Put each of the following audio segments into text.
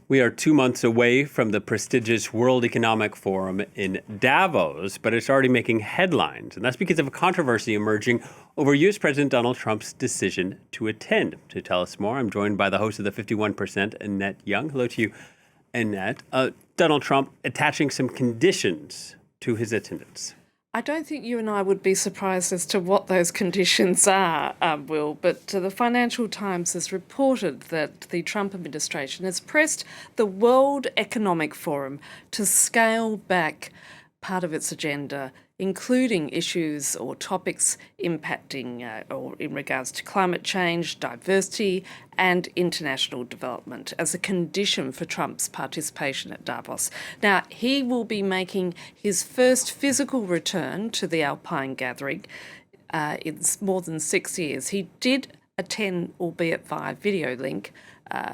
We are 2 months away from the prestigious World Economic Forum in Davos, but it's already making headlines. And that's because of a controversy emerging over U.S. President Donald Trump's decision to attend. To tell us more, I'm joined by the host of the 51%, Annette Young. Hello to you, Annette. Donald Trump attaching some conditions to his attendance. I don't think you and I would be surprised as to what those conditions are, Will, but the Financial Times has reported that the Trump administration has pressed the World Economic Forum to scale back part of its agenda, including issues or topics impacting or in regards to climate change, diversity and international development as a condition for Trump's participation at Davos. Now, he will be making his first physical return to the Alpine gathering in more than 6 years. He did attend, albeit via video link,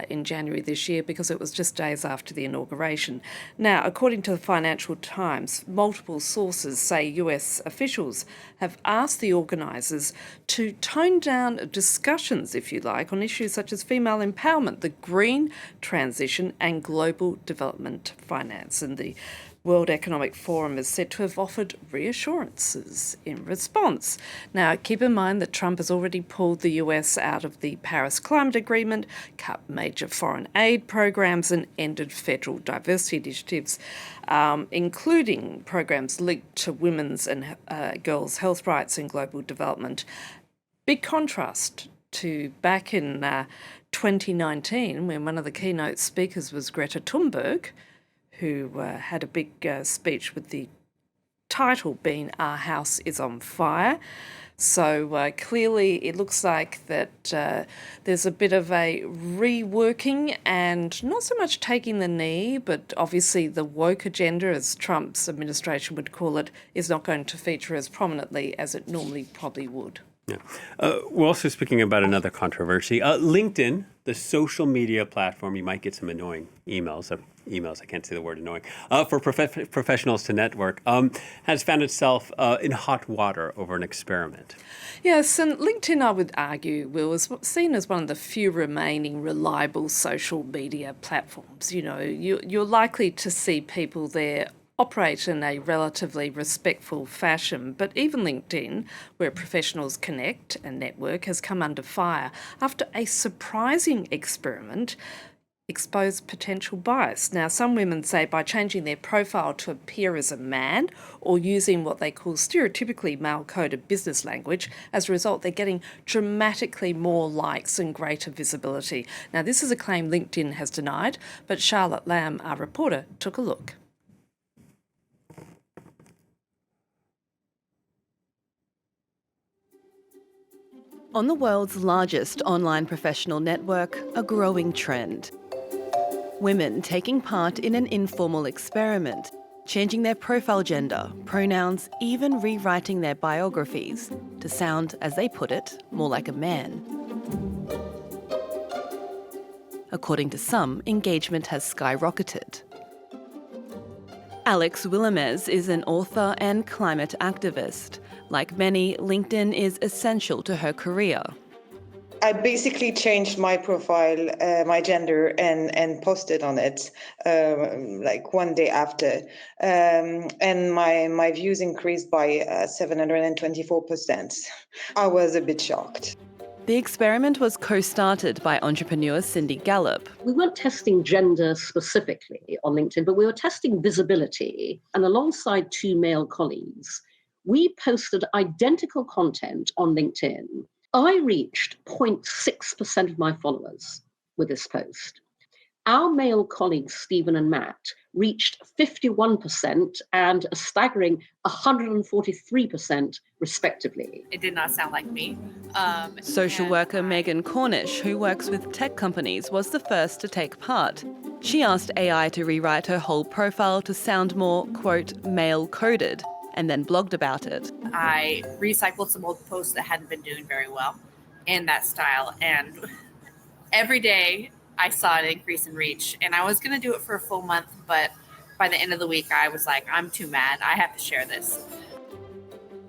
in January this year because it was just days after the inauguration. Now, according to the Financial Times, multiple sources say US officials have asked the organisers to tone down discussions, if you like, on issues such as female empowerment, the green transition and global development finance. And the World Economic Forum is said to have offered reassurances in response. Now, keep in mind that Trump has already pulled the US out of the Paris Climate Agreement, cut major foreign aid programs and ended federal diversity initiatives, including programs linked to women's and girls' health rights and global development. Big contrast to back in 2019 when one of the keynote speakers was Greta Thunberg, who had a big speech with the title being "Our House is on Fire." So clearly it looks like that there's a bit of a reworking and not so much taking the knee, but obviously the woke agenda, as Trump's administration would call it, is not going to feature as prominently as it normally probably would. Yeah. We're also speaking about another controversy. LinkedIn, the social media platform, you might get some annoying emails, I can't say the word annoying, for professionals to network, has found itself in hot water over an experiment. Yes, and LinkedIn, I would argue, Will, is seen as one of the few remaining reliable social media platforms. You know, you're likely to see people there operate in a relatively respectful fashion, but even LinkedIn, where professionals connect and network, has come under fire after a surprising experiment exposed potential bias. Now, some women say by changing their profile to appear as a man or using what they call stereotypically male-coded business language, as a result, they're getting dramatically more likes and greater visibility. Now, this is a claim LinkedIn has denied, but Charlotte Lamb, our reporter, took a look. On the world's largest online professional network, a growing trend. Women taking part in an informal experiment, changing their profile gender, pronouns, even rewriting their biographies to sound, as they put it, more like a man. According to some, engagement has skyrocketed. Alex Willemez is an author and climate activist. Like many, LinkedIn is essential to her career. I basically changed my profile, my gender, and posted on it like one day after. And my views increased by 724%. I was a bit shocked. The experiment was co-started by entrepreneur Cindy Gallop. We weren't testing gender specifically on LinkedIn, but we were testing visibility. And alongside two male colleagues, we posted identical content on LinkedIn. I reached 0.6% of my followers with this post. Our male colleagues, Stephen and Matt, reached 51% and a staggering 143% respectively. It did not sound like me. Social worker Megan Cornish, who works with tech companies, was the first to take part. She asked AI to rewrite her whole profile to sound more, quote, male-coded, and then blogged about it. I recycled some old posts that hadn't been doing very well in that style. And every day I saw an increase in reach. And I was going to do it for a full month, but by the end of the week, I was like, I'm too mad. I have to share this.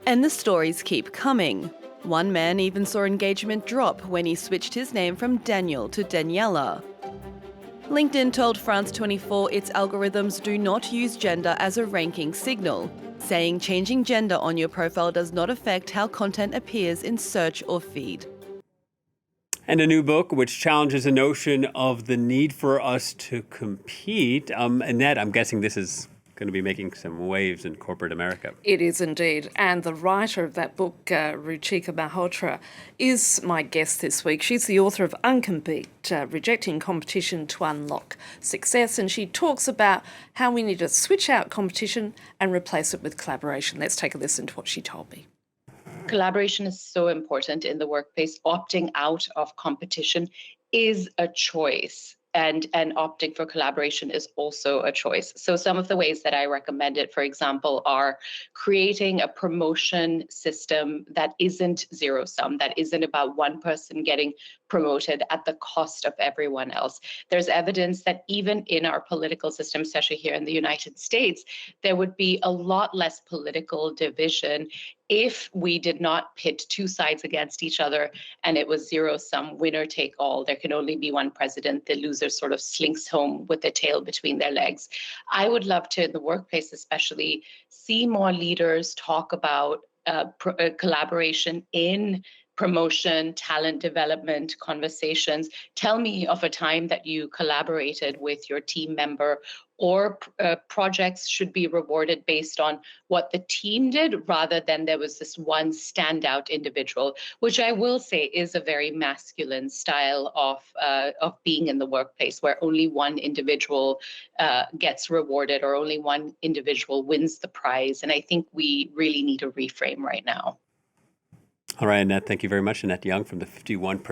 And the stories keep coming. One man even saw engagement drop when he switched his name from Daniel to Daniela. LinkedIn told France 24 its algorithms do not use gender as a ranking signal, saying changing gender on your profile does not affect how content appears in search or feed. And a new book which challenges the notion of the need for us to compete. Annette, I'm guessing this is going to be making some waves in corporate America. It is indeed. And the writer of that book, Ruchika Malhotra, is my guest this week. She's the author of Uncompete, Rejecting Competition to Unlock Success. And she talks about how we need to switch out competition and replace it with collaboration. Let's take a listen to what she told me. Collaboration is so important in the workplace. Opting out of competition is a choice. And opting for collaboration is also a choice. So some of the ways that I recommend it, for example, are creating a promotion system that isn't zero sum, that isn't about one person getting promoted at the cost of everyone else. There's evidence that even in our political system, especially here in the United States, there would be a lot less political division if we did not pit two sides against each other and it was zero sum, winner take all. There can only be one president. The loser sort of slinks home with their tail between their legs. I would love to, in the workplace especially, see more leaders talk about collaboration in promotion, talent development conversations. Tell me of a time that you collaborated with your team member, or projects should be rewarded based on what the team did rather than there was this one standout individual, which I will say is a very masculine style of being in the workplace, where only one individual gets rewarded or only one individual wins the prize. And I think we really need a reframe right now. All right, Annette, thank you very much. Annette Young from the 51%